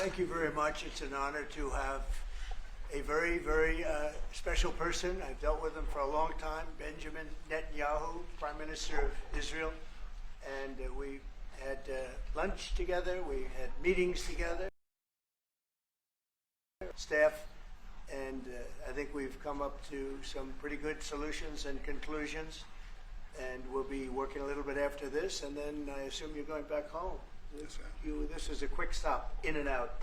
Thank you very much. It's an honor to have a very, very special person. I've dealt with him for a long time, Benjamin Netanyahu, Prime Minister of Israel. And we had lunch together, we had meetings together, staff, and I think we've come up to some pretty good solutions and conclusions. And we'll be working a little bit after this, and then I assume you're going back home. Yes, sir. This is a quick stop, in and out.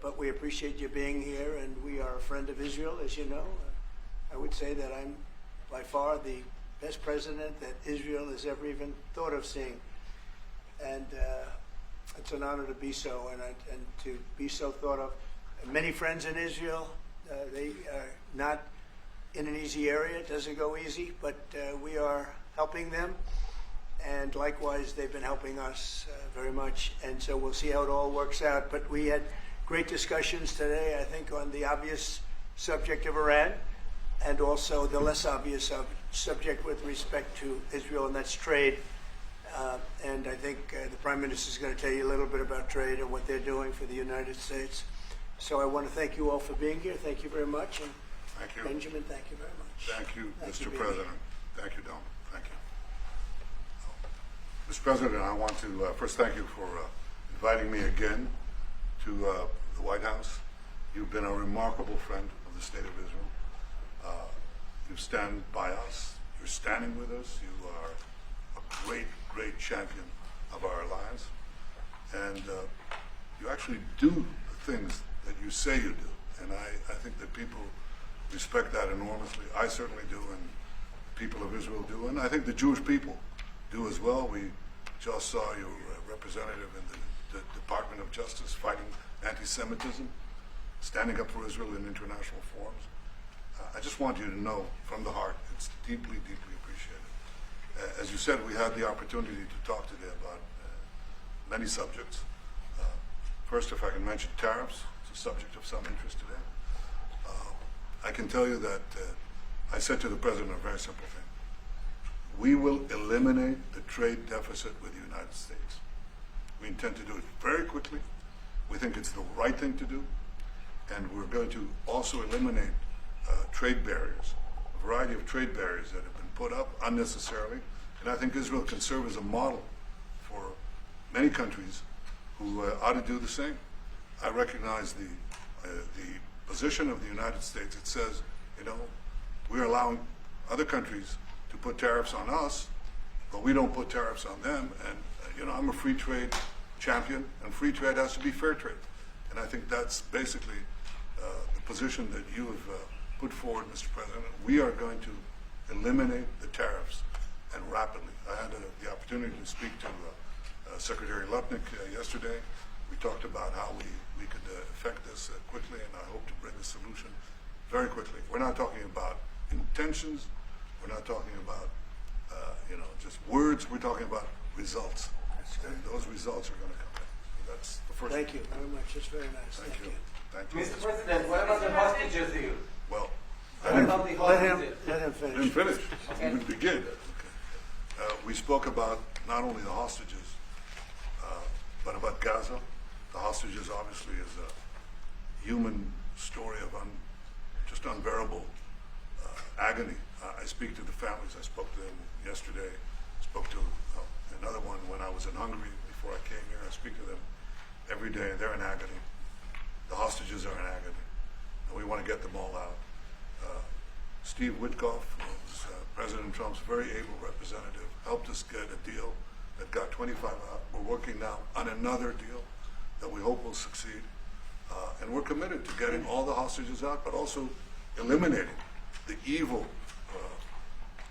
But we appreciate you being here, and we are a friend of Israel, as you know. I would say that I'm by far the best president that Israel has ever even thought of seeing. And it's an honor to be so, and to be so thought of. Many friends in Israel, they are not in an easy area. It doesn't go easy, but we are helping them. And likewise, they've been helping us very much. And so we'll see how it all works out. But we had great discussions today, I think, on the obvious subject of Iran, and also the less obvious subject with respect to Israel, and that's trade. And I think the Prime Minister is going to tell you a little bit about trade and what they're doing for the United States. So I want to thank you all for being here. Thank you very much. And Thank you. Benjamin, thank you very much. Thank you, Thank Mr. you, President. Thank you, Don. Thank you. Mr. President, I want to first thank you for inviting me again to the White House. You've been a remarkable friend of the State of Israel. You stand by us. You're standing with us. You are a great, great champion of our alliance. And you actually do the things that you say you do. And I think that people respect that enormously. I certainly do, and the people of Israel do, and I think the Jewish people do as well. We just saw your representative in the Department of Justice fighting anti-Semitism, standing up for Israel in international forums. I just want you to know from the heart, it's deeply, deeply appreciated. As you said, we had the opportunity to talk today about many subjects. First, if I can mention tariffs, it's a subject of some interest today. I can tell you that I said to the President a very simple thing. We will eliminate the trade deficit with the United States. We intend to do it very quickly. We think it's the right thing to do. And we're going to also eliminate trade barriers, a variety of trade barriers that have been put up unnecessarily. And I think Israel can serve as a model for many countries who ought to do the same. I recognize the position of the United States. It says, we're allowing other countries to put tariffs on us, but we don't put tariffs on them. And, I'm a free trade champion, and free trade has to be fair trade. And I think that's basically the position that you have put forward, Mr. President. We are going to eliminate the tariffs, and rapidly. I had the opportunity to speak to Secretary Lutnick yesterday. We talked about how we could effect this quickly, and I hope to bring a solution very quickly. We're not talking about intentions. We're not talking about just words. We're talking about results. And those results are going to come in. So that's the first. Thank you very much. It's very nice. Thank you. Thank you. Mr. President, what about the hostages here? Well, What about the Let him hostages? I finish. didn't finish. Okay. Even begin. We spoke about not only the hostages, but about Gaza. The hostages obviously is a human story of just unbearable agony. I speak to the families. I spoke to them yesterday. Spoke to another one when I was in Hungary before I came here. I speak to them every day. They're in agony. The hostages are in agony, and we want to get them all out. Steve Witkoff was President Trump's very able representative, helped us get a deal that got 25 out. We're working now on another deal that we hope will succeed. And we're committed to getting all the hostages out, but also eliminating the evil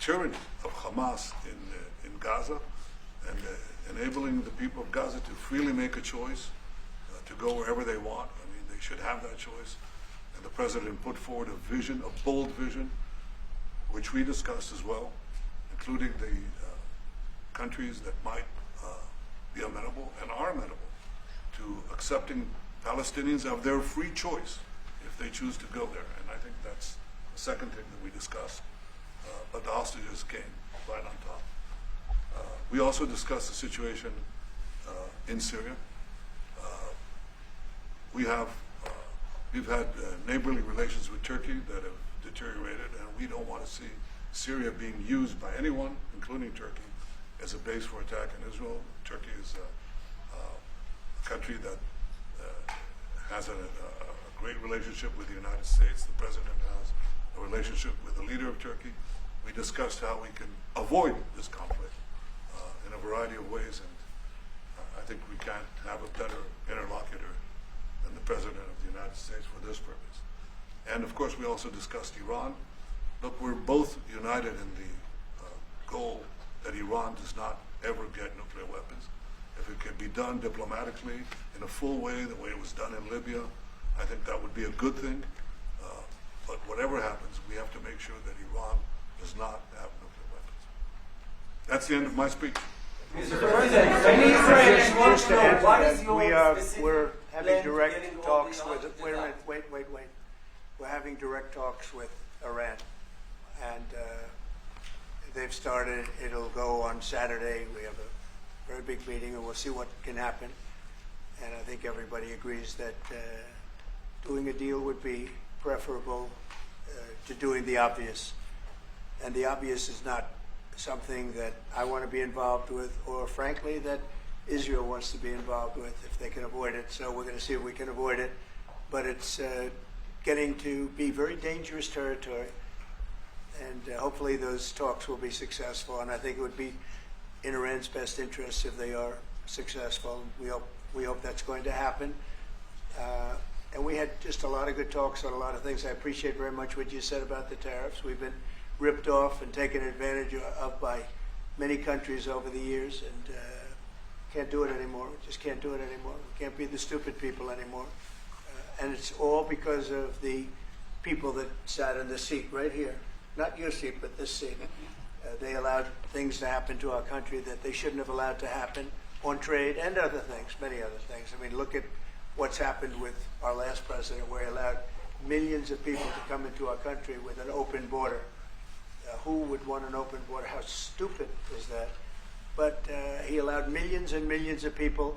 tyranny of Hamas in Gaza, and enabling the people of Gaza to freely make a choice, to go wherever they want. I mean, they should have that choice. And the President put forward a vision, a bold vision, which we discussed as well, including the countries that might be amenable and are amenable to accepting Palestinians of their free choice if they choose to go there. And I think that's the second thing that we discussed. But the hostages came right on top. We also discussed the situation in Syria. we've had neighborly relations with Turkey that have deteriorated, and we don't want to see Syria being used by anyone, including Turkey, as a base for attack in Israel. Turkey is a country that has a great relationship with the United States. The president has a relationship with the leader of Turkey. We discussed how we can avoid this conflict in a variety of ways, and I think we can't have a better interlocutor than the President of the United States for this purpose. And of course, we also discussed Iran. Look, we're both united in the goal that Iran does not ever get nuclear weapons. If it can be done diplomatically in a full way, the way it was done in Libya, I think that would be a good thing. But whatever happens, we have to make sure that Iran does not have nuclear weapons. That's the end of my speech. Mr. President, many Israelis want Just to to know add to what that, is your we're specific having plan direct getting all talks the with, hostages wait a out? minute, wait. We're having direct talks with Iran. And they've started, it'll go on Saturday. We have a very big meeting and we'll see what can happen. And I think everybody agrees that doing a deal would be preferable to doing the obvious. And the obvious is not something that I want to be involved with, or frankly, that Israel wants to be involved with if they can avoid it. So we're going to see if we can avoid it. But it's getting to be very dangerous territory. And hopefully those talks will be successful. And I think it would be in Iran's best interest if they are successful. We hope that's going to happen. And we had just a lot of good talks on a lot of things. I appreciate very much what you said about the tariffs. We've been ripped off and taken advantage of by many countries over the years, and can't do it anymore. We just can't do it anymore. We can't be the stupid people anymore. And it's all because of the people that sat in the seat right here. Not your seat, but this seat. They allowed things to happen to our country that they shouldn't have allowed to happen on trade and other things, many other things. I mean, look at what's happened with our last president, where he allowed millions of people to come into our country with an open border. Who would want an open border? How stupid is that? But he allowed millions and millions of people,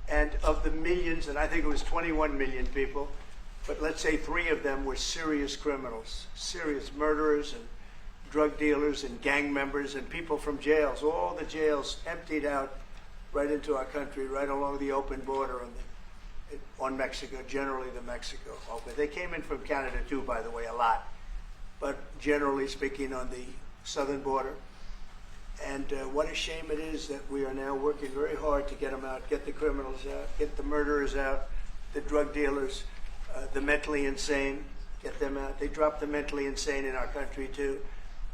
and of the millions, and I think it was 21 million people, but let's say 3 of them were serious criminals, serious murderers and drug dealers and gang members and people from jails. All the jails emptied out right into our country, right along the open border on Mexico, generally the Mexico. Okay. They came in from Canada too, by the way, a lot. But generally speaking on the southern border. And what a shame it is that we are now working very hard to get them out, get the criminals out, get the murderers out, the drug dealers, the mentally insane, get them out. They dropped the mentally insane in our country too.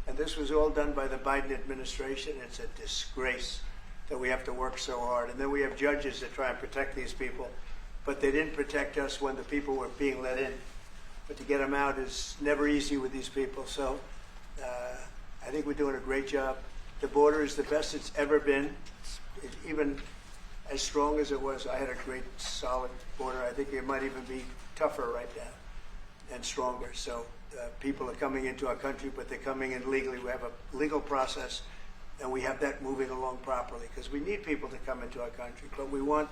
And this was all done by the Biden administration. It's a disgrace that we have to work so hard. And then we have judges that try and protect these people. But they didn't protect us when the people were being let in. But to get them out is never easy with these people. So I think we're doing a great job. The border is the best it's ever been. It's even as strong as it was. I had a great, solid border. I think it might even be tougher right now and stronger. So people are coming into our country, but they're coming in legally. We have a legal process, and we have that moving along properly because we need people to come into our country. But we want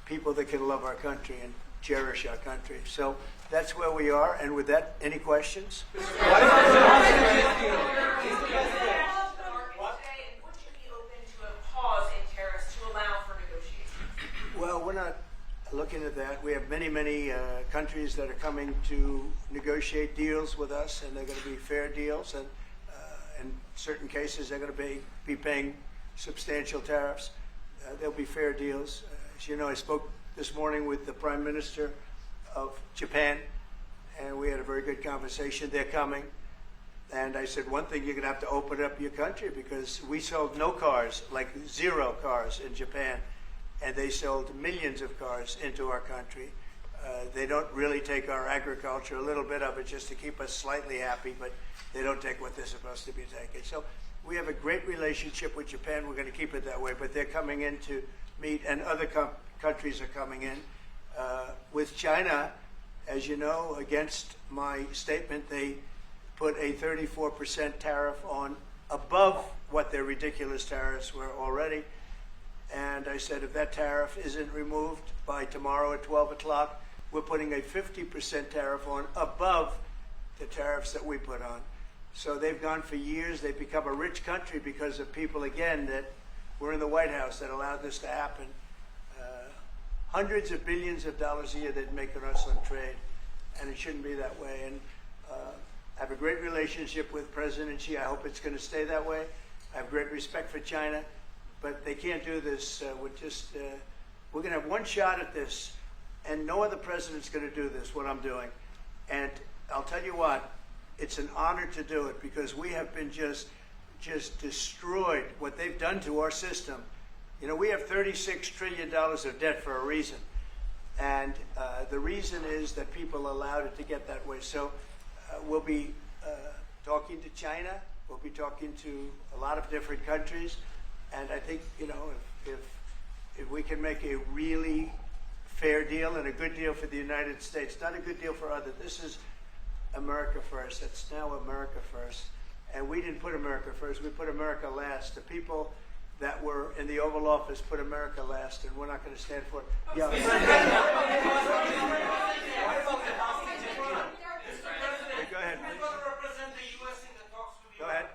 people that can love our country and cherish our country. So that's where we are. And with that, any questions? Well, we're not looking at that. We have many countries that are coming to negotiate deals with us, and they're going to be fair deals. And in certain cases, they're going to be paying substantial tariffs. There'll be fair deals. As you know, I spoke this morning with the Prime Minister of Japan, and we had a very good conversation. They're coming. And I said, one thing, you're going to have to open up your country because we sold no cars, like 0 cars in Japan. And they sold millions of cars into our country. They don't really take our agriculture, a little bit of it just to keep us slightly happy, but they don't take what they're supposed to be taking. So we have a great relationship with Japan. We're going to keep it that way, but they're coming in to meet, and other countries are coming in. With China, as you know, against my statement, they put a 34% tariff on above what their ridiculous tariffs were already. And I said, if that tariff isn't removed by tomorrow at 12 o'clock, we're putting a 50% tariff on above the tariffs that we put on. So they've gone for years. They've become a rich country because of people, again, that were in the White House that allowed this to happen. Hundreds of billions of dollars a year they'd make on us on trade, and it shouldn't be that way. And I have a great relationship with President Xi. I hope it's going to stay that way. I have great respect for China, but they can't do this. We're going to have one shot at this, and no other president's going to do this, what I'm doing. And I'll tell you what, it's an honor to do it because we have been just destroyed what they've done to our system. You know, we have $36 trillion of debt for a reason. And the reason is that people allowed it to get that way. So we'll be talking to China. We'll be talking to a lot of different countries. And I think, you know, if we can make a really fair deal and a good deal for the United States, not a good deal for others. This is America first. It's now America first. And we didn't put America first. We put America last. The people that were in the Oval Office put America last, and we're not going to stand for it. Yeah. What about the hostage deal? Go ahead, please. Represent the U.S. in the talks with Go ahead.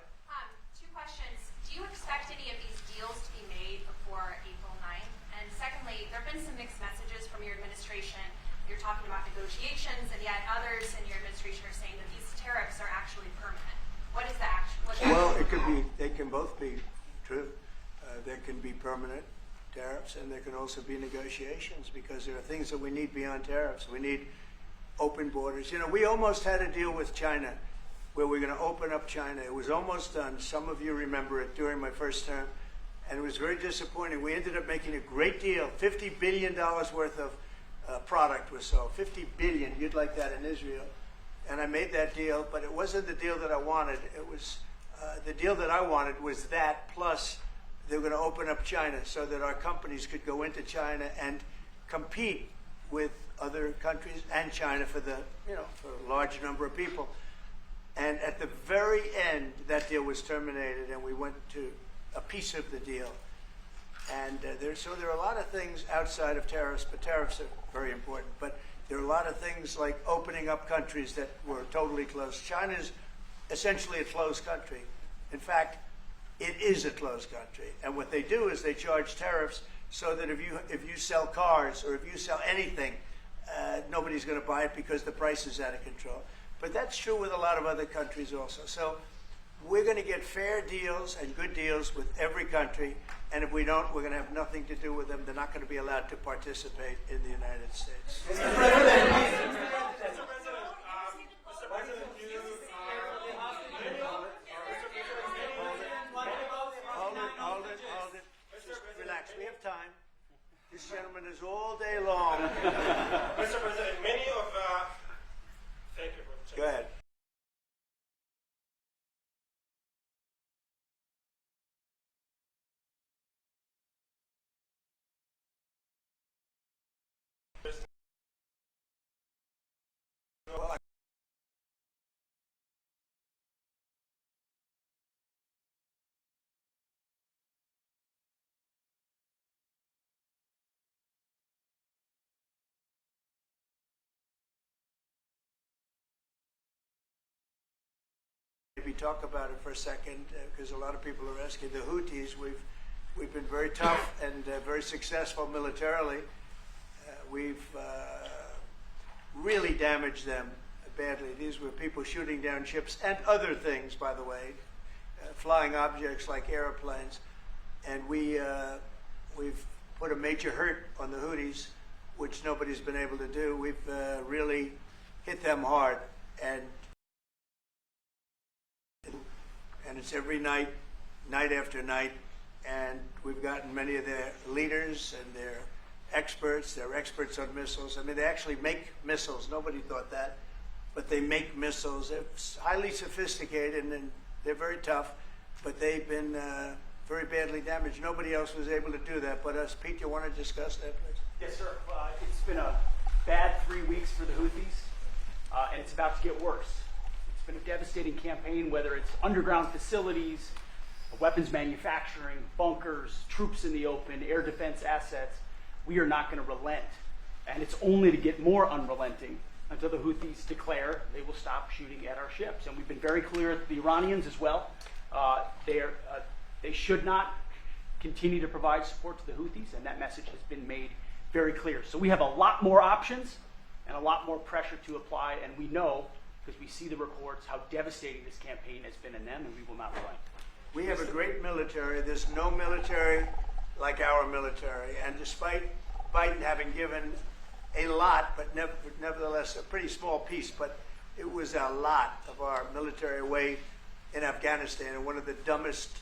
Two questions. Do you expect any of these deals to be made before April 9th? And secondly, there have been some mixed messages from your administration. You're talking about negotiations, and yet others in your administration are saying that these tariffs are actually permanent. What is the action? Well, it could be. They can both be true. There can be permanent tariffs, and there can also be negotiations because there are things that we need beyond tariffs. We need open borders. You know, we almost had a deal with China where we're going to open up China. It was almost done. Some of you remember it during my first term, and it was very disappointing. We ended up making a great deal. $50 billion worth of product was sold. $50 billion. You'd like that in Israel. And I made that deal, but it wasn't the deal that I wanted. It was the deal that I wanted was that plus they were going to open up China so that our companies could go into China and compete with other countries and China for the, you know, for a large number of people. And at the very end, that deal was terminated, and we went to a piece of the deal. And there are a lot of things outside of tariffs, but tariffs are very important. But there are a lot of things like opening up countries that were totally closed. China's essentially a closed country. In fact, it is a closed country. And what they do is they charge tariffs so that if you sell cars or if you sell anything, nobody's going to buy it because the price is out of control. But that's true with a lot of other countries also. So we're going to get fair deals and good deals with every country. And if we don't, we're going to have nothing to do with them. They're not going to be allowed to participate in the United States. Mr. President, Hold it. Just relax. We have time. This gentleman is all day long. Mr. President, many of thank you for Go ahead. Maybe talk about it for a second, because a lot of people are asking. The Houthis, we've been very tough and very successful militarily. We've really damaged them badly. These were people shooting down ships and other things, by the way, flying objects like airplanes. And we've put a major hurt on the Houthis, which nobody's been able to do. We've really hit them hard. And it's every night, night after night, and we've gotten many of their leaders and their experts. They're experts on missiles. I mean, they actually make missiles. Nobody thought that, but they make missiles. They're highly sophisticated, and they're very tough, but they've been very badly damaged. Nobody else was able to do that but us. Pete, you want to discuss that, please? Yes, sir. It's been a bad 3 weeks for the Houthis, and it's about to get worse. It's been a devastating campaign, whether it's underground facilities, weapons manufacturing, bunkers, troops in the open, air defense assets. We are not going to relent. And it's only to get more unrelenting until the Houthis declare they will stop shooting at our ships. And we've been very clear to the Iranians as well. They should not continue to provide support to the Houthis, and that message has been made very clear. So we have a lot more options and a lot more pressure to apply, and we know, because we see the reports, how devastating this campaign has been in them, and we will not relent. We have a great military. There's no military like our military. And despite Biden having given a lot, but nevertheless a pretty small piece, but it was a lot of our military away in Afghanistan, and one of the dumbest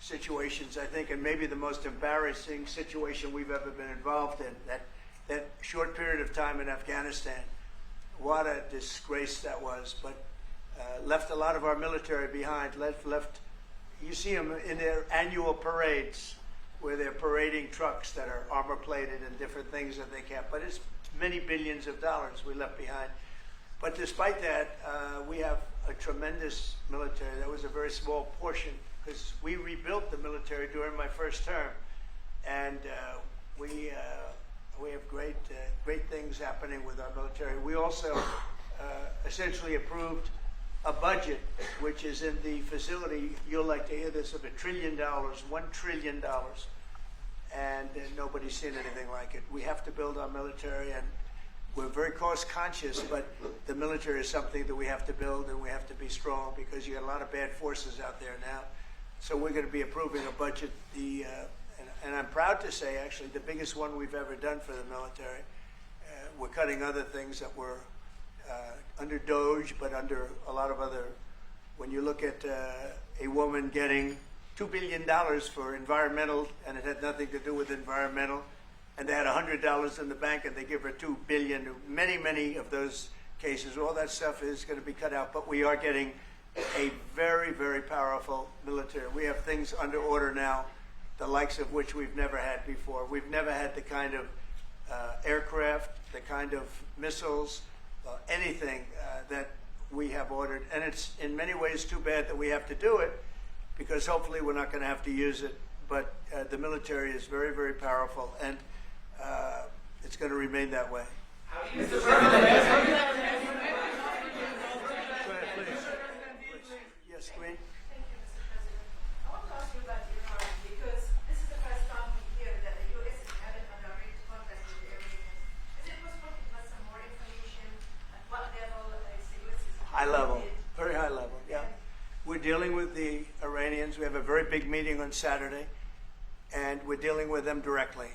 situations, I think, and maybe the most embarrassing situation we've ever been involved in, that short period of time in Afghanistan. What a disgrace that was, but left a lot of our military behind, left you see them in their annual parades where they're parading trucks that are armor plated and different things that they can't, but it's many billions of dollars we left behind. But despite that, we have a tremendous military. That was a very small portion, because we rebuilt the military during my first term, and we have great things happening with our military. We also essentially approved a budget, which is in the facility, you'll like to hear this, of $1 trillion, $1 trillion, and nobody's seen anything like it. We have to build our military, and we're very cost conscious, but the military is something that we have to build, and we have to be strong, because you got a lot of bad forces out there now. So we're going to be approving a budget, and I'm proud to say, actually, the biggest one we've ever done for the military. We're cutting other things that were under DOGE, but under a lot of other. When you look at a woman getting $2 billion for environmental, and it had nothing to do with environmental, and they had $100 in the bank, and they give her $2 billion. Many of those cases, all that stuff is going to be cut out. But we are getting a very, very powerful military. We have things under order now, the likes of which we've never had before. We've never had the kind of aircraft, the kind of missiles, anything that we have ordered. And it's in many ways too bad that we have to do it, because hopefully we're not going to have to use it. But the military is very, very powerful, and it's going to remain that way. How do you Yes, Queen? Thank you, Mr. President. I want to ask you about Iran, because this is the first time we hear that the U.S. is having a direct contact with the Iranians. Is it possible to give us some more information? At what level is the U.S. High level, very high level, yeah. We're dealing with the Iranians. We have a very big meeting on Saturday, and we're dealing with them directly.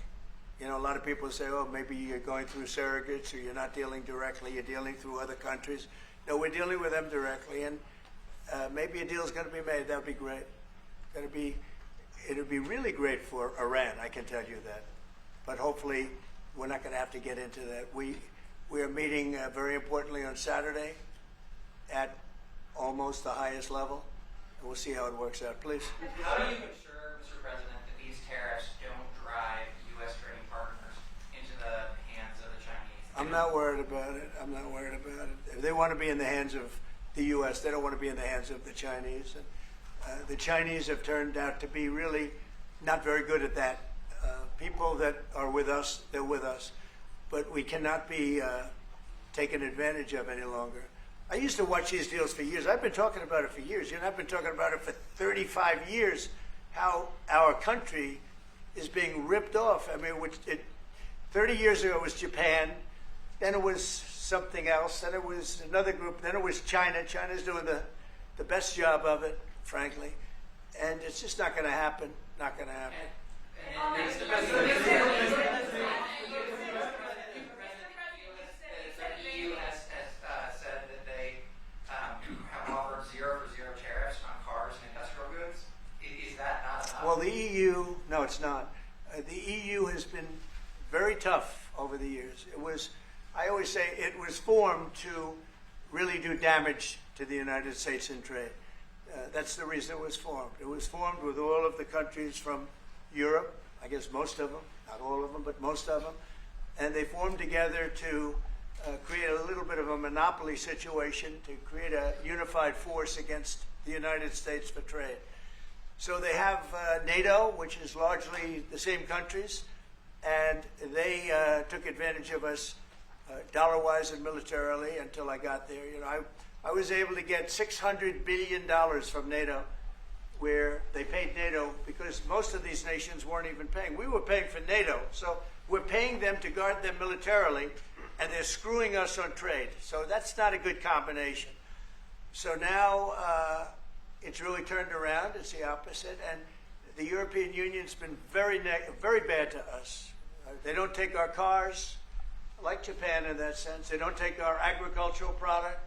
You know, a lot of people say, oh, maybe you're going through surrogates, or you're not dealing directly, you're dealing through other countries. No, we're dealing with them directly, and maybe a deal is going to be made. That would be great. It would be really great for Iran, I can tell you that. But hopefully, we're not going to have to get into that. We are meeting very importantly on Saturday at almost the highest level, and we'll see how it works out. Please. How do you ensure, Mr. President, that these tariffs don't drive U.S. trading partners into the hands of the Chinese? I'm not worried about it. I'm not worried about it. If they want to be in the hands of the U.S., they don't want to be in the hands of the Chinese. And the Chinese have turned out to be really not very good at that. People that are with us, they're with us. But we cannot be taken advantage of any longer. I used to watch these deals for years. I've been talking about it for years. You know, I've been talking about it for 35 years, how our country is being ripped off. I mean, 30 years ago it was Japan, then it was something else, then it was another group, then it was China. China's doing the best job of it, frankly. And it's just not going to happen. Not going to happen. The EU has said that they have offered 0 for 0 tariffs on cars and industrial goods. Is that not enough? Well, the EU, no, it's not. The EU has been very tough over the years. I always say it was formed to really do damage to the United States in trade. That's the reason it was formed. It was formed with all of the countries from Europe, I guess most of them, not all of them, but most of them. And they formed together to create a little bit of a monopoly situation, to create a unified force against the United States for trade. So they have NATO, which is largely the same countries, and they took advantage of us dollar-wise and militarily until I got there. You know, I was able to get $600 billion from NATO, where they paid NATO because most of these nations weren't even paying. We were paying for NATO, so we're paying them to guard them militarily, and they're screwing us on trade. So that's not a good combination. So now it's really turned around. It's the opposite, and the European Union's been very bad to us. They don't take our cars, like Japan in that sense. They don't take our agricultural product.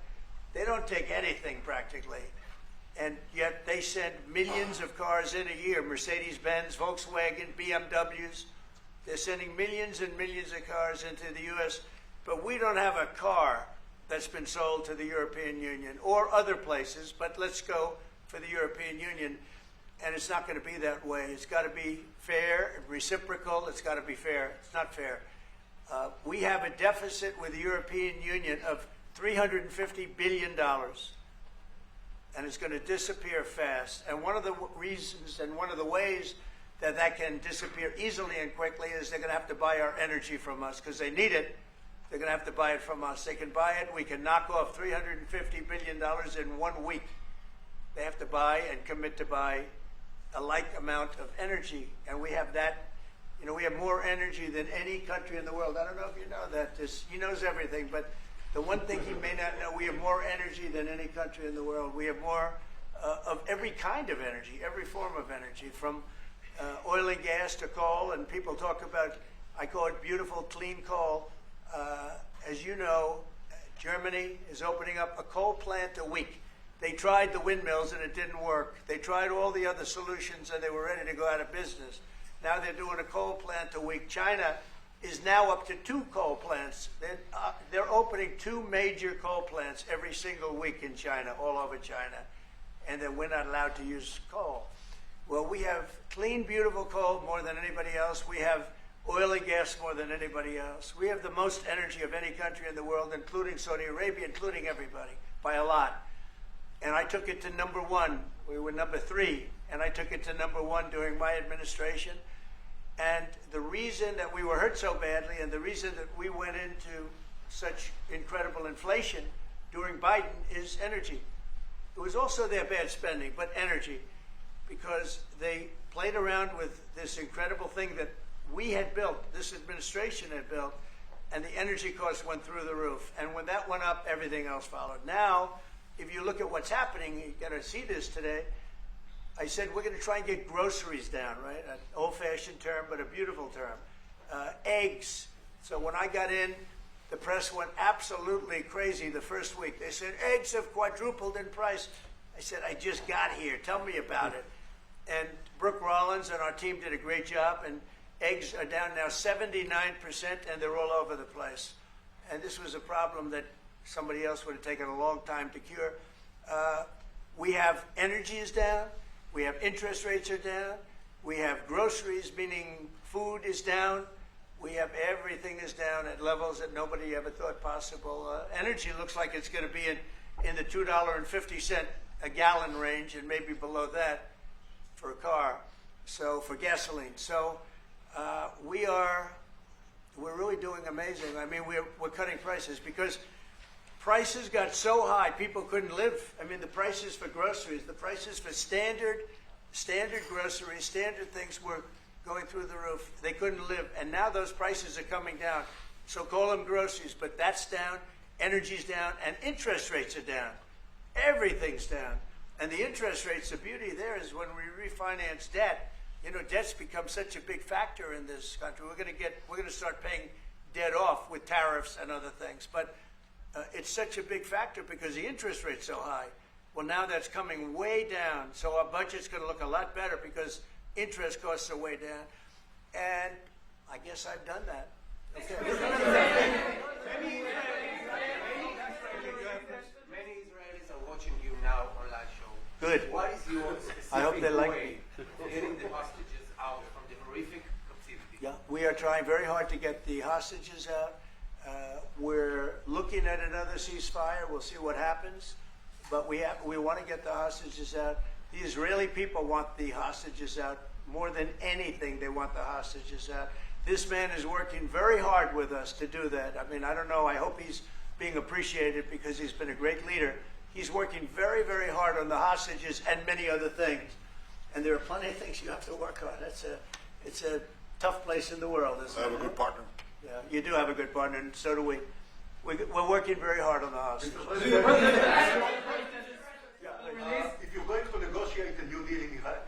They don't take anything practically. And yet they send millions of cars in a year, Mercedes-Benz, Volkswagen, BMWs. They're sending millions and millions of cars into the U.S., but we don't have a car that's been sold to the European Union or other places, but let's go for the European Union. And it's not going to be that way. It's got to be fair, reciprocal. It's got to be fair. It's not fair. We have a deficit with the European Union of $350 billion. And it's going to disappear fast. And one of the reasons and one of the ways that that can disappear easily and quickly is they're going to have to buy our energy from us because they need it. They're going to have to buy it from us. They can buy it. We can knock off $350 billion in 1 week. They have to buy and commit to buy a like amount of energy. And we have that. You know, we have more energy than any country in the world. I don't know if you know that. He knows everything, but the one thing he may not know, we have more energy than any country in the world. We have more of every kind of energy, every form of energy, from oil and gas to coal. And people talk about, I call it beautiful, clean coal. As you know, Germany is opening up a coal plant a week. They tried the windmills and it didn't work. They tried all the other solutions and they were ready to go out of business. Now they're doing a coal plant a week. China is now up to 2 coal plants. They're opening 2 major coal plants every single week in China, all over China. And then we're not allowed to use coal. Well, we have clean, beautiful coal more than anybody else. We have oil and gas more than anybody else. We have the most energy of any country in the world, including Saudi Arabia, including everybody, by a lot. And I took it to number 1. We were number 3, and I took it to number 1 during my administration. And the reason that we were hurt so badly and the reason that we went into such incredible inflation during Biden is energy. It was also their bad spending, but energy, because they played around with this incredible thing that we had built, this administration had built, and the energy costs went through the roof. And when that went up, everything else followed. Now, if you look at what's happening, you got to see this today. I said we're going to try and get groceries down, right? An old-fashioned term, but a beautiful term. Eggs. So when I got in, the press went absolutely crazy the first week. They said, eggs have quadrupled in price. I said, I just got here. Tell me about it. And Brooke Rollins and our team did a great job, and eggs are down now 79%, and they're all over the place. And this was a problem that somebody else would have taken a long time to cure. We have energy is down. We have interest rates are down. We have groceries, meaning food is down. We have everything is down at levels that nobody ever thought possible. Energy looks like it's going to be in the $2.50 a gallon range and maybe below that for a car, so for gasoline. So we're really doing amazing. I mean, we're cutting prices because prices got so high, people couldn't live. I mean, the prices for groceries, the prices for standard groceries, standard things were going through the roof. They couldn't live. And now those prices are coming down. So call them groceries, but that's down, energy's down, and interest rates are down. Everything's down. And the interest rates, the beauty there is when we refinance debt, you know, debt's become such a big factor in this country. We're going to start paying debt off with tariffs and other things. But it's such a big factor because the interest rate's so high. Well, now that's coming way down. So our budget's going to look a lot better because interest costs are way down. And I guess I've done that. Okay. Many Israelis are watching you now on live show. Good. What is your specific I hope they like way of getting the hostages out from the horrific captivity? Yeah, we are trying very hard to get the hostages out. We're looking at another ceasefire. We'll see what happens. But we want to get the hostages out. The Israeli people want the hostages out more than anything. They want the hostages out. This man is working very hard with us to do that. I mean, I don't know. I hope he's being appreciated because he's been a great leader. He's working very, very hard on the hostages and many other things. And there are plenty of things you have to work on. It's a tough place in the world, isn't I have it? a good partner. Yeah, you do have a good partner, and so do we. We're working very hard on the hostages. If you're going to negotiate a new deal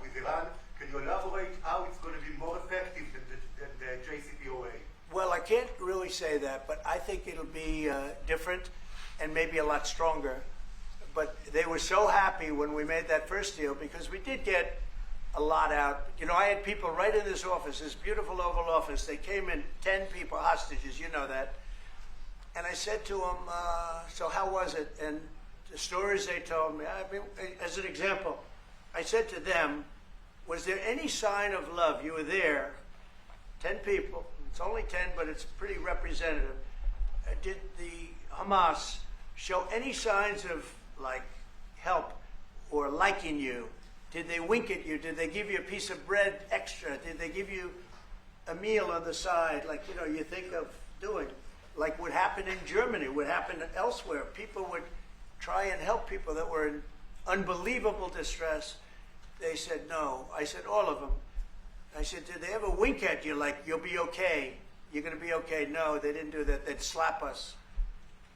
with Iran, can you elaborate how it's going to be more effective than the JCPOA? Well, I can't really say that, but I think it'll be different and maybe a lot stronger. But they were so happy when we made that first deal because we did get a lot out. You know, I had people right in this office, this beautiful Oval Office. They came in, 10 people, hostages, you know that. And I said to them, so how was it? And the stories they told me, I mean, as an example, I said to them, was there any sign of love? You were there, 10 people. It's only 10, but it's pretty representative. Did the Hamas show any signs of, like, help or liking you? Did they wink at you? Did they give you a piece of bread extra? Did they give you a meal on the side, like, you know, you think of doing? Like what happened in Germany, what happened elsewhere. People would try and help people that were in unbelievable distress. They said no. I said, all of them. I said, did they ever wink at you like, you'll be okay? You're going to be okay? No, they didn't do that. They'd slap us.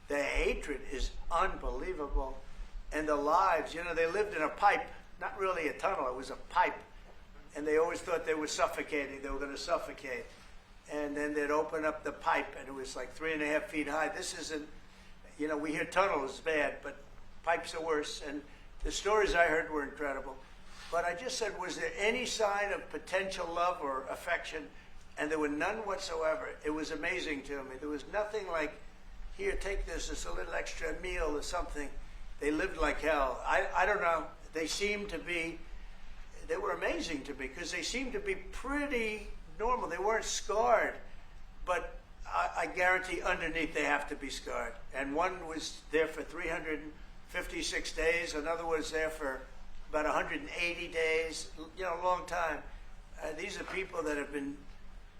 The hatred is unbelievable. And the lives, you know, they lived in a pipe, not really a tunnel, it was a pipe. And they always thought they were suffocating. They were going to suffocate. And then they'd open up the pipe, and it was like 3.5 feet high. This isn't, you know, we hear tunnels bad, but pipes are worse. And the stories I heard were incredible. But I just said, was there any sign of potential love or affection? And there were none whatsoever. It was amazing to me. There was nothing like, here, take this, it's a little extra meal or something. They lived like hell. I don't know. They seemed to be, they were amazing to me because they seemed to be pretty normal. They weren't scarred, but I guarantee underneath they have to be scarred. And one was there for 356 days. Another was there for about 180 days, you know, a long time. These are people that have been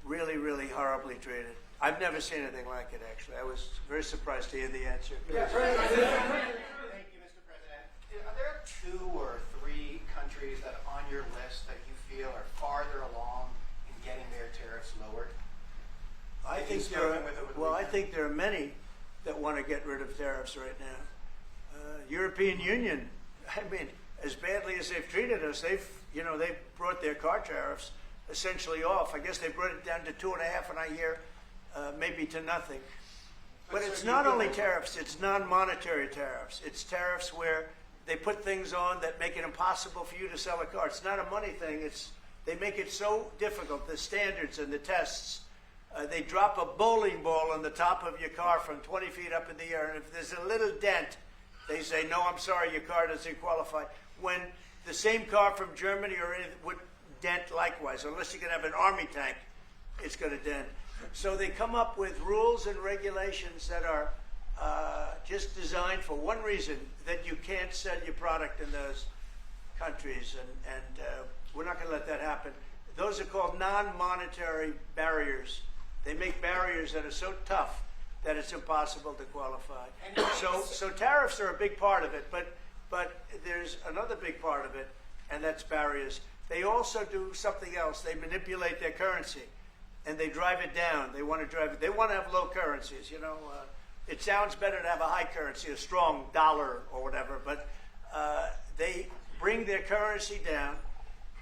really, really horribly treated. I've never seen anything like it, actually. I was very surprised to hear the answer. Thank you, Mr. President. Are there 2 or 3 countries that are on your list that you feel are farther along in getting their tariffs lowered? I think there are many that want to get rid of tariffs right now. European Union, I mean, as badly as they've treated us, they've brought their car tariffs essentially off. I guess they brought it down to 2.5, and I hear maybe to nothing. But it's not only tariffs, it's non-monetary tariffs. It's tariffs where they put things on that make it impossible for you to sell a car. It's not a money thing. They make it so difficult, the standards and the tests. They drop a bowling ball on the top of your car from 20 feet up in the air, and if there's a little dent, they say, no, I'm sorry, your car doesn't qualify. When the same car from Germany or would dent likewise, unless you can have an army tank, it's going to dent. So they come up with rules and regulations that are just designed for one reason, that you can't sell your product in those countries, and we're not going to let that happen. Those are called non-monetary barriers. They make barriers that are so tough that it's impossible to qualify. So tariffs are a big part of it, but there's another big part of it, and that's barriers. They also do something else. They manipulate their currency, and they drive it down. They want to have low currencies. You know, it sounds better to have a high currency, a strong dollar or whatever, but they bring their currency down,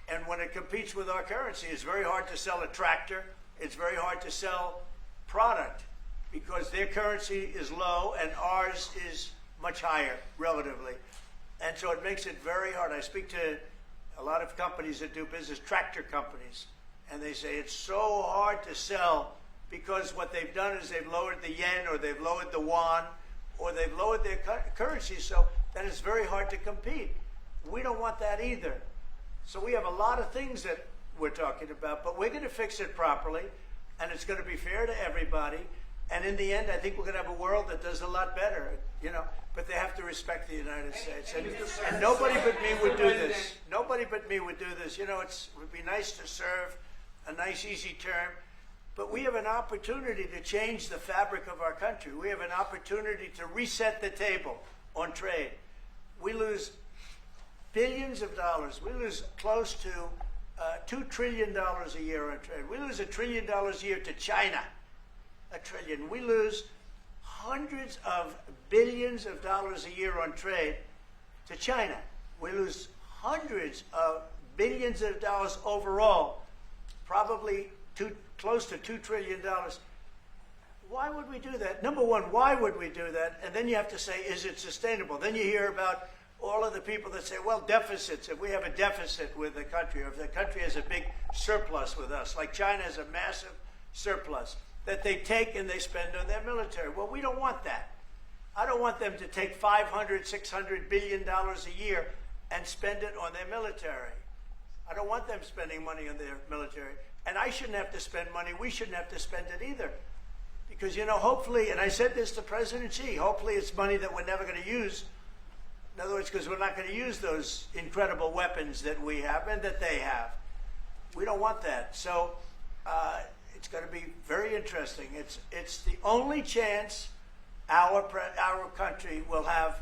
and when it competes with our currency, it's very hard to sell a tractor. It's very hard to sell product because their currency is low and ours is much higher relatively. And so it makes it very hard. I speak to a lot of companies that do business, tractor companies, and they say it's so hard to sell because what they've done is they've lowered the yen or they've lowered the yuan or they've lowered their currency so that it's very hard to compete. We don't want that either. So we have a lot of things that we're talking about, but we're going to fix it properly, and it's going to be fair to everybody. And in the end, I think we're going to have a world that does a lot better, you know. But they have to respect the United States, and nobody but me would do this. Nobody but me would do this. You know, it would be nice to serve a nice, easy term. But we have an opportunity to change the fabric of our country. We have an opportunity to reset the table on trade. We lose billions of dollars. We lose close to $2 trillion a year on trade. We lose $1 trillion a year to China. $1 trillion. We lose hundreds of billions of dollars a year on trade to China. We lose hundreds of billions of dollars overall, probably close to $2 trillion. Why would we do that? Number one, why would we do that? And then you have to say, is it sustainable? Then you hear about all of the people that say, well, deficits. If we have a deficit with the country, or if the country has a big surplus with us, like China has a massive surplus, that they take and they spend on their military. Well, we don't want that. I don't want them to take $500, $600 billion a year and spend it on their military. I don't want them spending money on their military. And I shouldn't have to spend money. We shouldn't have to spend it either. Because, you know, hopefully, and I said this to President Xi, hopefully it's money that we're never going to use. In other words, because we're not going to use those incredible weapons that we have and that they have. We don't want that. So it's going to be very interesting. It's the only chance our country will have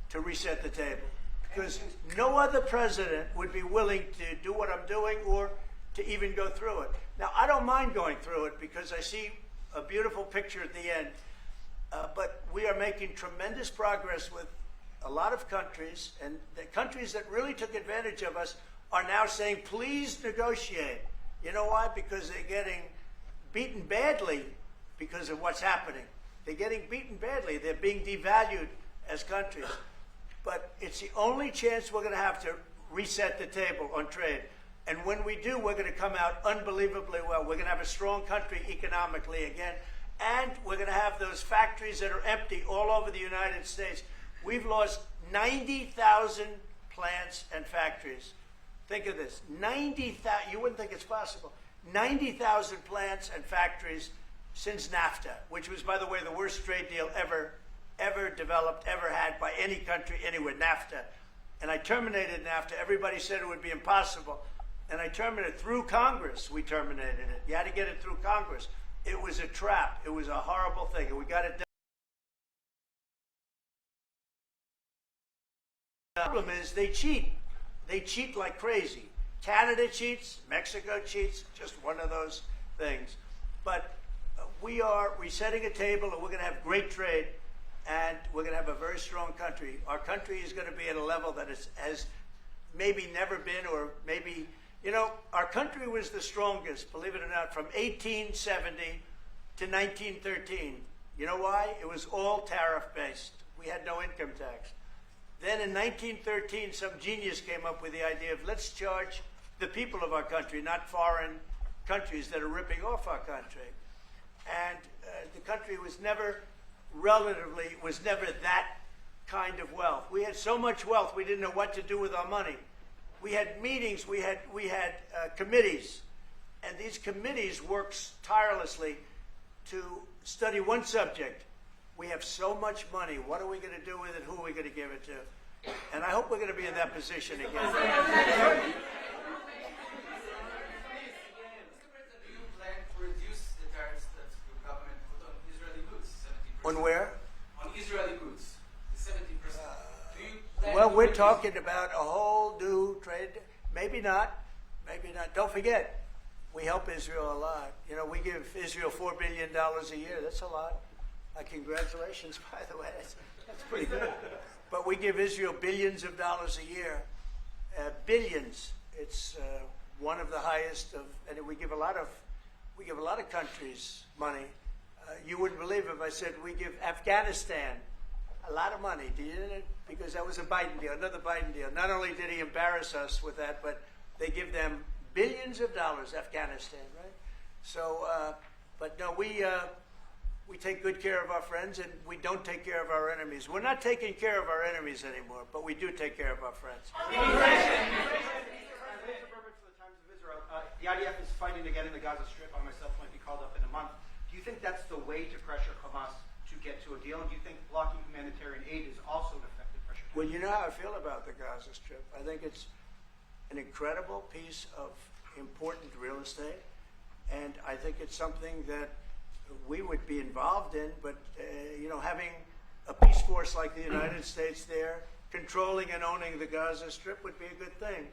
to reset the table. Because no other president would be willing to do what I'm doing or to even go through it. Now, I don't mind going through it because I see a beautiful picture at the end. But we are making tremendous progress with a lot of countries, and the countries that really took advantage of us are now saying, please negotiate. You know why? Because they're getting beaten badly because of what's happening. They're getting beaten badly. They're being devalued as countries. But it's the only chance we're going to have to reset the table on trade. And when we do, we're going to come out unbelievably well. We're going to have a strong country economically again. And we're going to have those factories that are empty all over the United States. We've lost 90,000 plants and factories. Think of this, 90,000, you wouldn't think it's possible. 90,000 plants and factories since NAFTA, which was, by the way, the worst trade deal ever developed, ever had by any country anywhere, NAFTA. And I terminated NAFTA. Everybody said it would be impossible. And I terminated it through Congress. We terminated it. You had to get it through Congress. It was a trap. It was a horrible thing. And we got it done. The problem is they cheat. They cheat like crazy. Canada cheats. Mexico cheats. Just one of those things. But we are resetting a table, and we're going to have great trade, and we're going to have a very strong country. Our country is going to be at a level that has maybe never been, or maybe, you know, our country was the strongest, believe it or not, from 1870 to 1913. You know why? It was all tariff-based. We had no income tax. Then in 1913, some genius came up with the idea of let's charge the people of our country, not foreign countries that are ripping off our country. And the country was never that kind of wealth. We had so much wealth, we didn't know what to do with our money. We had meetings, we had committees, and these committees worked tirelessly to study one subject. We have so much money. What are we going to do with it? Who are we going to give it to? And I hope we're going to be in that position again. Mr. President, do you plan to reduce the tariffs that your government put on Israeli goods, 70%? On where? On Israeli goods, the 70%. Do you plan Well, to we're reduce- talking about a whole new trade. Maybe not. Maybe not. Don't forget, we help Israel a lot. You know, we give Israel $4 billion a year. That's a lot. Congratulations, by the way. That's pretty good. But we give Israel billions of dollars a year. Billions. It's one of the highest of, and we give a lot of countries money. You wouldn't believe if I said we give Afghanistan a lot of money. Do you? Because that was a Biden deal, another Biden deal. Not only did he embarrass us with that, but they give them billions of dollars, Afghanistan, right? So, but no, we take good care of our friends, and we don't take care of our enemies. We're not taking care of our enemies anymore, but we do take care of our friends. The IDF is fighting again in the Gaza Strip. I myself might be called up in a month. Do you think that's the way to pressure Hamas to get to a deal? And do you think blocking humanitarian aid is also an effective pressure? Well, you know how I feel about the Gaza Strip. I think it's an incredible piece of important real estate, And I think it's something that we would be involved in, but, having a peace force like the United States there, controlling and owning the Gaza Strip would be a good thing.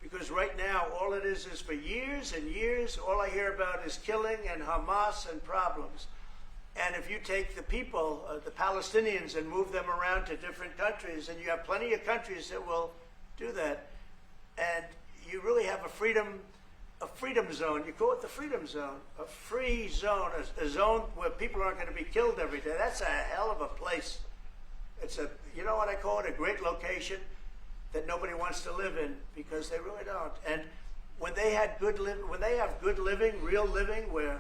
Because right now, all it is for years and years, all I hear about is killing and Hamas and problems. And if you take the people, the Palestinians, and move them around to different countries, and you have plenty of countries that will do that, and you really have a freedom zone. You call it the freedom zone, a free zone, a zone where people aren't going to be killed every day. That's a hell of a place. It's you know what I call it, a great location that nobody wants to live in, because they really don't. And when they have good living, real living, where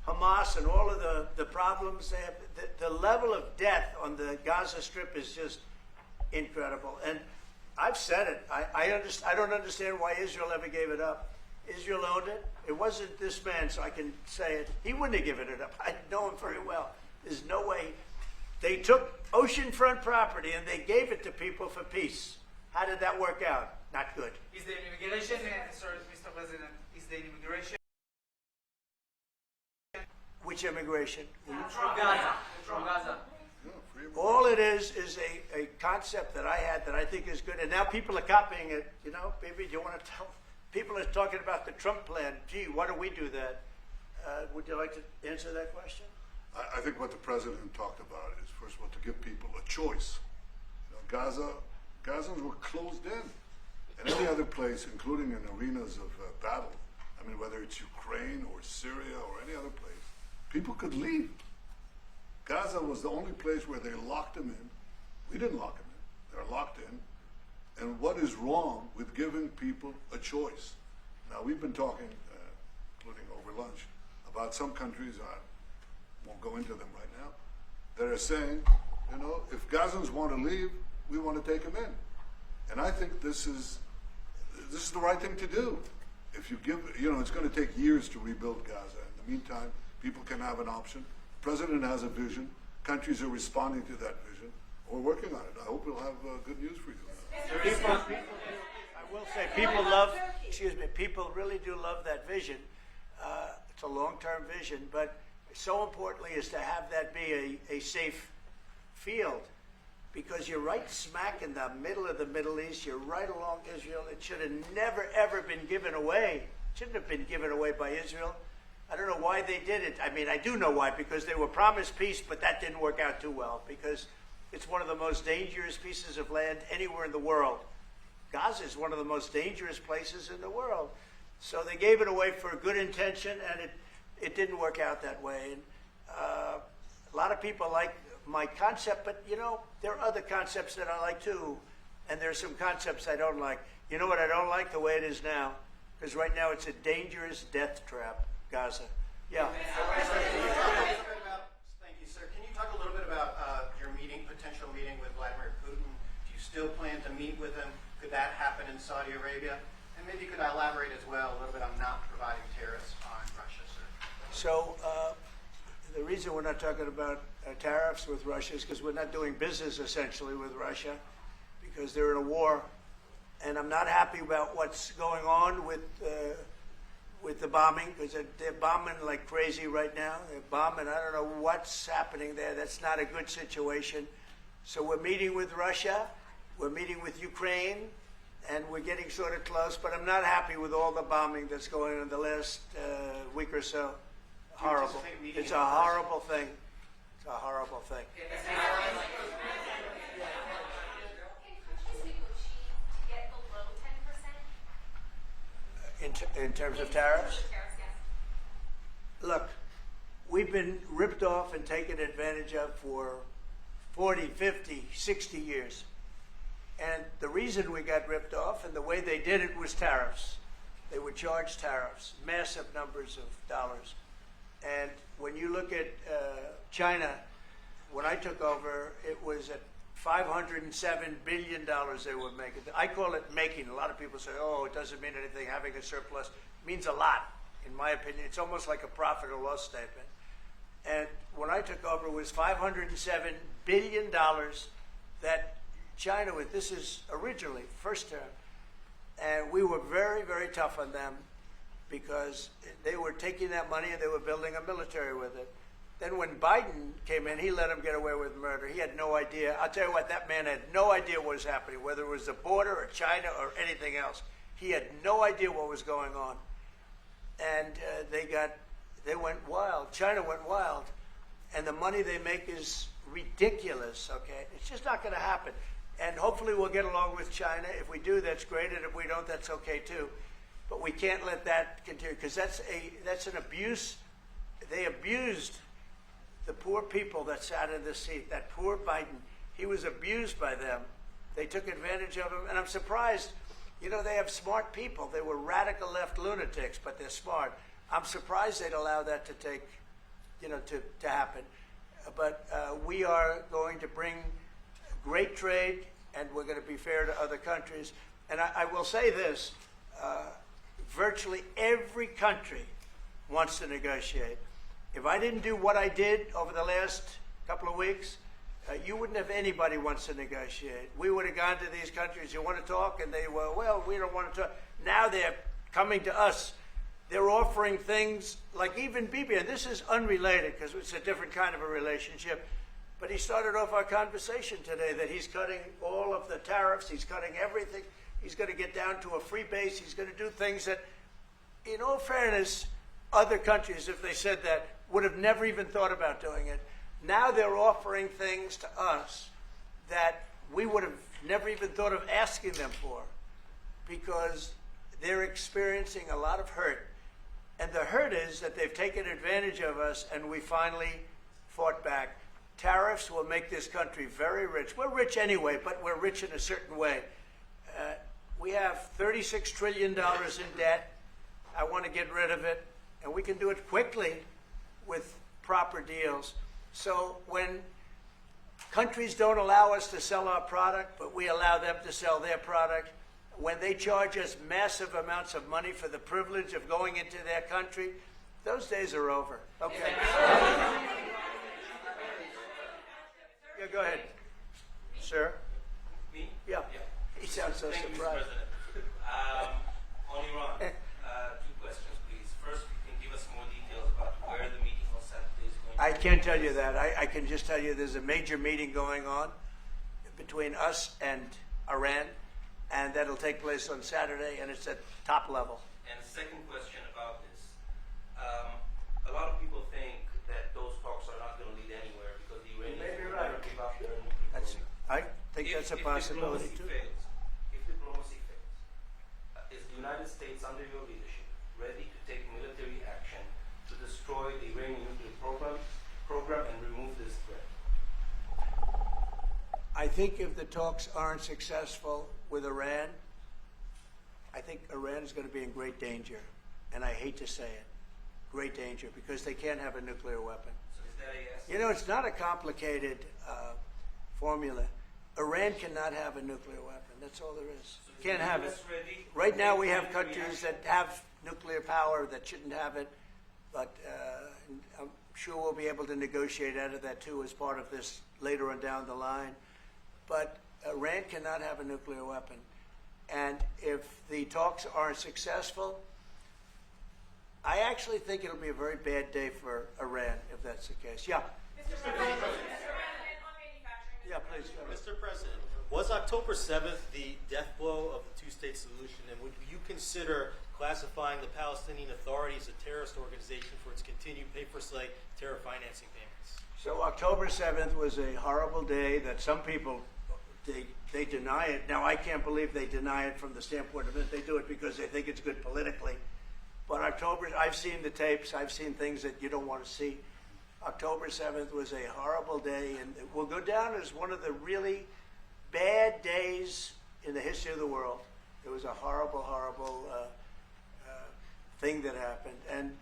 Hamas and all of the problems they have, the level of death on the Gaza Strip is just incredible. And I've said it. I don't understand why Israel ever gave it up. Israel owned it. It wasn't this man, so I can say it. He wouldn't have given it up. I know him very well. There's no way. They took oceanfront property and they gave it to people for peace. How did that work out? Not good. Is the immigration, sorry, Mr. President, is the immigration Which immigration? from Gaza? From Gaza. All it is a concept that I had that I think is good, and now people are copying it. Maybe you want to tell people are talking about the Trump plan. Gee, why don't we do that? Would you like to answer that question? I think what the president talked about is, first of all, to give people a choice. Gazans were closed in. And any other place, including in arenas of battle, I mean, whether it's Ukraine or Syria or any other place, people could leave. Gaza was the only place where they locked them in. We didn't lock them in. They're locked in. And what is wrong with giving people a choice? Now, we've been talking, including over lunch, about some countries, I won't go into them right now, that are saying, if Gazans want to leave, we want to take them in. And I think this is the right thing to do. If you give, it's going to take years to rebuild Gaza. In the meantime, people can have an option. The president has a vision. Countries are responding to that vision. We're working on it. I hope we'll have good news for you. I will say, people really do love that vision. It's a long-term vision, but so importantly is to have that be a safe field, because you're right smack in the middle of the Middle East. You're right along Israel. It should have never, ever been given away. It shouldn't have been given away by Israel. I don't know why they did it. I mean, I do know why, because they were promised peace, but that didn't work out too well, because it's one of the most dangerous pieces of land anywhere in the world. Gaza is one of the most dangerous places in the world. So they gave it away for a good intention, and it didn't work out that way. And a lot of people like my concept, but there are other concepts that I like too, and there's some concepts I don't like. You know what I don't like? The way it is now, because right now it's a dangerous death trap, Gaza. Yeah. Thank you, sir. Can you talk a little bit about your potential meeting with Vladimir Putin? Do you still plan to meet with him? Could that happen in Saudi Arabia? And maybe you could elaborate as well a little bit on not providing tariffs on Russia, sir. So the reason we're not talking about tariffs with Russia is because we're not doing business essentially with Russia, because they're in a war, and I'm not happy about what's going on with the bombing, because they're bombing like crazy right now. They're bombing. I don't know what's happening there. That's not a good situation. So we're meeting with Russia. We're meeting with Ukraine, and we're getting sort of close, but I'm not happy with all the bombing that's going on in the last week or so. Horrible. It's a horrible thing. It's a horrible thing. Can countries negotiate to get below 10%? In terms of tariffs? Yes. Look, we've been ripped off and taken advantage of for 40, 50, 60 years. And the reason we got ripped off and the way they did it was tariffs. They would charge tariffs, massive numbers of dollars. And when you look at China, when I took over, it was at $507 billion they were making. I call it making. A lot of people say, oh, it doesn't mean anything, having a surplus. It means a lot, in my opinion. It's almost like a profit or loss statement. And when I took over, it was $507 billion that China, this is originally, first term, and we were very, very tough on them, because they were taking that money and they were building a military with it. Then when Biden came in, he let him get away with murder. He had no idea. I'll tell you what, that man had no idea what was happening, whether it was the border or China or anything else. He had no idea what was going on. And they went wild. China went wild. And the money they make is ridiculous, okay? It's just not going to happen. And hopefully we'll get along with China. If we do, that's great. And if we don't, that's okay too. But we can't let that continue, because that's an abuse. They abused the poor people that sat in the seat. That poor Biden, he was abused by them. They took advantage of him. And I'm surprised, you know, they have smart people. They were radical left lunatics, but they're smart. I'm surprised they'd allow that to take, you know, to happen. But we are going to bring great trade, and we're going to be fair to other countries. And I will say this, virtually every country wants to negotiate. If I didn't do what I did over the last couple of weeks, you wouldn't have anybody wants to negotiate. We would have gone to these countries, you want to talk? And they were, well, we don't want to talk. Now they're coming to us. They're offering things like even Bibi, and this is unrelated because it's a different kind of a relationship, but he started off our conversation today that he's cutting all of the tariffs, he's cutting everything, he's going to get down to a free base, he's going to do things that, in all fairness, other countries, if they said that, would have never even thought about doing it. Now they're offering things to us that we would have never even thought of asking them for, because they're experiencing a lot of hurt. And the hurt is that they've taken advantage of us, and we finally fought back. Tariffs will make this country very rich. We're rich anyway, but we're rich in a certain way. We have $36 trillion in debt. I want to get rid of it, and we can do it quickly with proper deals. So when countries don't allow us to sell our product, but we allow them to sell their product, when they charge us massive amounts of money for the privilege of going into their country, those days are over. Okay. Yeah, go ahead. Sir? Me? Yeah. He sounds so Thank surprised. you, Mr. President. On Iran, two questions, please. First, you can give us more details about where the meeting on Saturday is going to I can't tell you that. I can just tell you there's a major meeting going on between us and Iran, and that'll take place on Saturday, and it's at top level. And second question about this. A lot of people think that those talks are not going to lead anywhere because the Iranians will never give up their nuclear program. I think that's a possibility too. If diplomacy fails, is the United States under your leadership ready to take military action to destroy the Iranian nuclear program and remove this threat? I think if the talks aren't successful with Iran, I think Iran is going to be in great danger. And I hate to say it, great danger, because they can't have a nuclear weapon. So is that a yes? You know, it's not a complicated formula. Iran cannot have a nuclear weapon. That's all there is. So Can't have it. US ready to Right now take we have military countries action? that have nuclear power that shouldn't have it, but I'm sure we'll be able to negotiate out of that too as part of this later on down the line. But Iran cannot have a nuclear weapon. And if the talks aren't successful, I actually think it'll be a very bad day for Iran if that's the case. Yeah. Mr. President, on manufacturing. Yeah, please. Go ahead. Mr. President, was October 7th the death blow of the two-state solution, and would you consider classifying the Palestinian Authority as a terrorist organization for its continued pay-for-slay terror financing payments? So October 7th was a horrible day that some people, they deny it. Now, I can't believe they deny it from the standpoint of it. They do it because they think it's good politically. But I've seen the tapes. I've seen things that you don't want to see. October 7th was a horrible day, and it will go down as one of the really bad days in the history of the world. It was a horrible, horrible thing that happened. And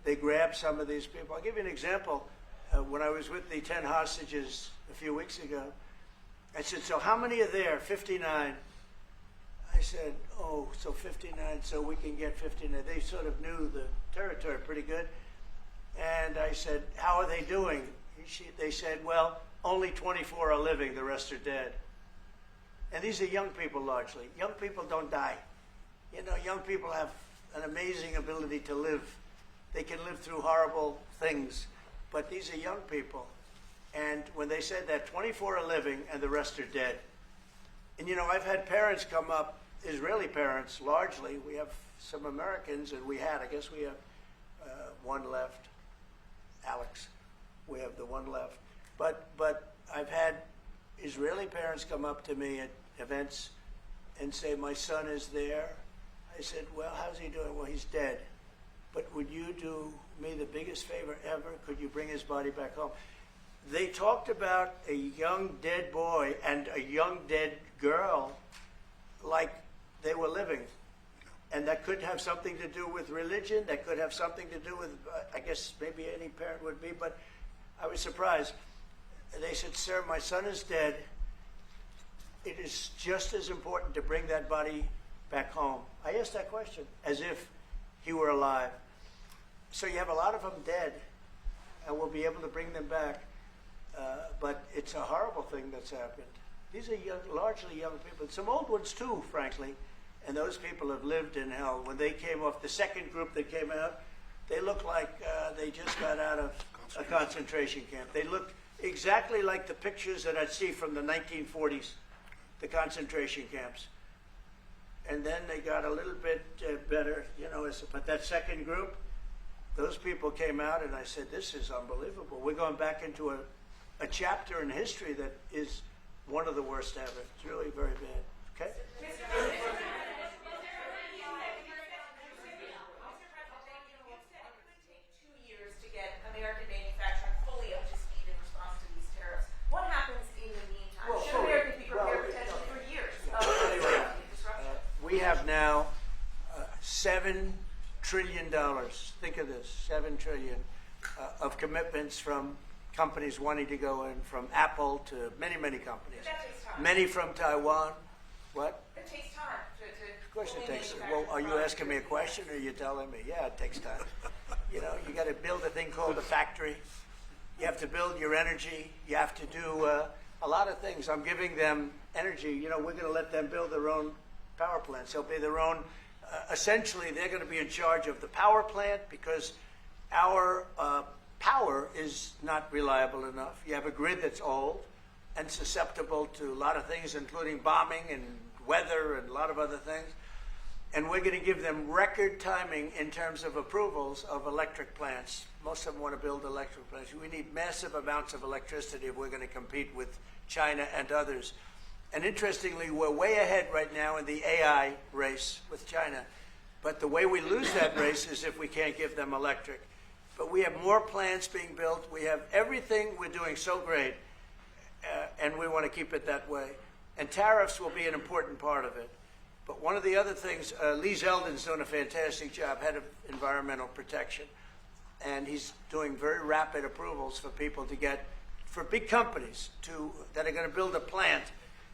they grabbed some of these people. I'll give you an example. When I was with the 10 hostages a few weeks ago, I said, so how many are there? 59. I said, oh, so 59, so we can get 59. They sort of knew the territory pretty good. And I said, how are they doing? They said, well, only 24 are living, the rest are dead. And these are young people largely. Young people don't die. You know, young people have an amazing ability to live. They can live through horrible things, but these are young people. And when they said that 24 are living and the rest are dead. And you know, I've had parents come up, Israeli parents largely. We have some Americans, and I guess we have one left, Alex. We have the one left. But I've had Israeli parents come up to me at events and say, my son is there. I said, well, how's he doing? Well, he's dead. But would you do me the biggest favor ever? Could you bring his body back home? They talked about a young dead boy and a young dead girl like they were living. And that could have something to do with religion. That could have something to do with, I guess maybe any parent would be, but I was surprised. They said, sir, my son is dead. It is just as important to bring that body back home. I asked that question as if he were alive. So you have a lot of them dead, and we'll be able to bring them back. But it's a horrible thing that's happened. These are largely young people. Some old ones too, frankly. And those people have lived in hell. When they came off, the second group that came out, they looked like they just got out of a concentration camp. They looked exactly like the pictures that I'd see from the 1940s, the concentration camps. And then they got a little bit better, you know. But that second group, those people came out, and I said, this is unbelievable. We're going back into a chapter in history that is one of the worst ever. It's really very bad. Okay? We have now $7 trillion. Think of this, $7 trillion of commitments from companies wanting to go in, from Apple to many, many companies. That takes time. Many from Taiwan. What? It takes time Of course it takes time. Well, are you asking me a question, or are you telling me? Yeah, it takes time. You know, you got to build a thing called a factory. You have to build your energy. You have to do a lot of things. I'm giving them energy. You know, we're going to let them build their own power plants. They'll be their own. Essentially, they're going to be in charge of the power plant because our power is not reliable enough. You have a grid that's old and susceptible to a lot of things, including bombing and weather and a lot of other things. And we're going to give them record timing in terms of approvals of electric plants. Most of them want to build electric plants. We need massive amounts of electricity if we're going to compete with China and others. And interestingly, we're way ahead right now in the AI race with China. But the way we lose that race is if we can't give them electric. But we have more plants being built. We have everything. We're doing so great. And we want to keep it that way. And tariffs will be an important part of it. But one of the other things, Lee Zeldin's doing a fantastic job, head of environmental protection. And he's doing very rapid approvals for people to get, for big companies that are going to build a plant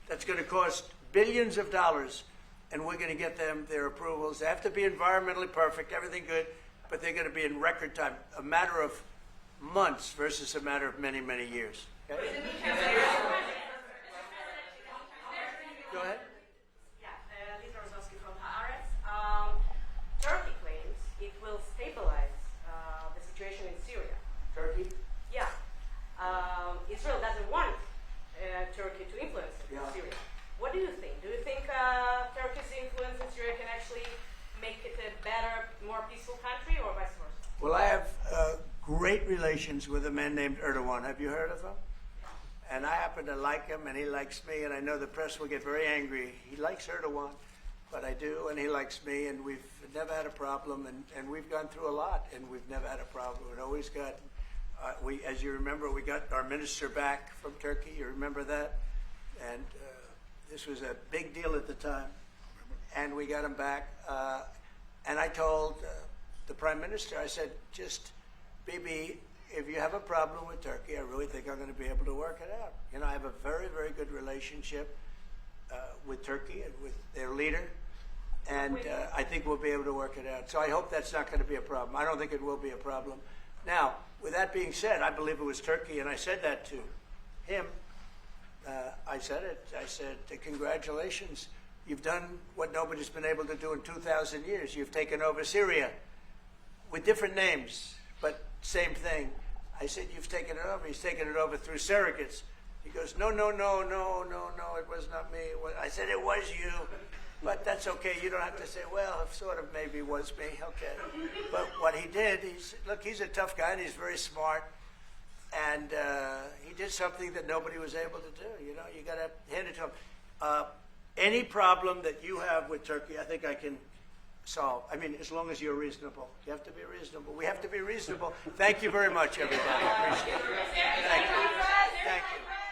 that's going to cost billions of dollars, and we're going to get them their approvals. They have to be environmentally perfect, everything good, but they're going to be in record time, a matter of months versus a matter of many, many years. Okay? Go ahead. Turkey claims it will stabilize the situation in Syria. Turkey? Yeah. Israel doesn't want Turkey to influence Syria. What do you think? Do you think Turkey's influence in Syria can actually make it a better, more peaceful country, or vice versa? Well, I have great relations with a man named Erdogan. Have you heard of him? And I happen to like him, and he likes me, and I know the press will get very angry. He likes Erdogan, but I do, and he likes me, and we've never had a problem, and we've gone through a lot, and we've never had a problem. We've always got, as you remember, we got our minister back from Turkey. You remember that? And this was a big deal at the time, and we got him back. And I told the prime minister, I said, just, Bibi, if you have a problem with Turkey, I really think I'm going to be able to work it out. You know, I have a very, very good relationship with Turkey and with their leader, and I think we'll be able to work it out. So I hope that's not going to be a problem. I don't think it will be a problem. Now, with that being said, I believe it was Turkey, and I said that to him. I said it. I said, congratulations. You've done what nobody's been able to do in 2,000 years. You've taken over Syria with different names, but same thing. I said, you've taken it over. He's taken it over through surrogates. He goes, no, no, no, no, no, no, it was not me. I said, it was you. But that's okay. You don't have to say, well, it sort of maybe was me. Okay. But what he did, look, he's a tough guy and he's very smart. And he did something that nobody was able to do. You know, you got to hand it to him. Any problem that you have with Turkey, I think I can solve. I mean, as long as you're reasonable. You have to be reasonable. We have to be reasonable. Thank you very much, everybody. I appreciate it. Thank you. Thank you.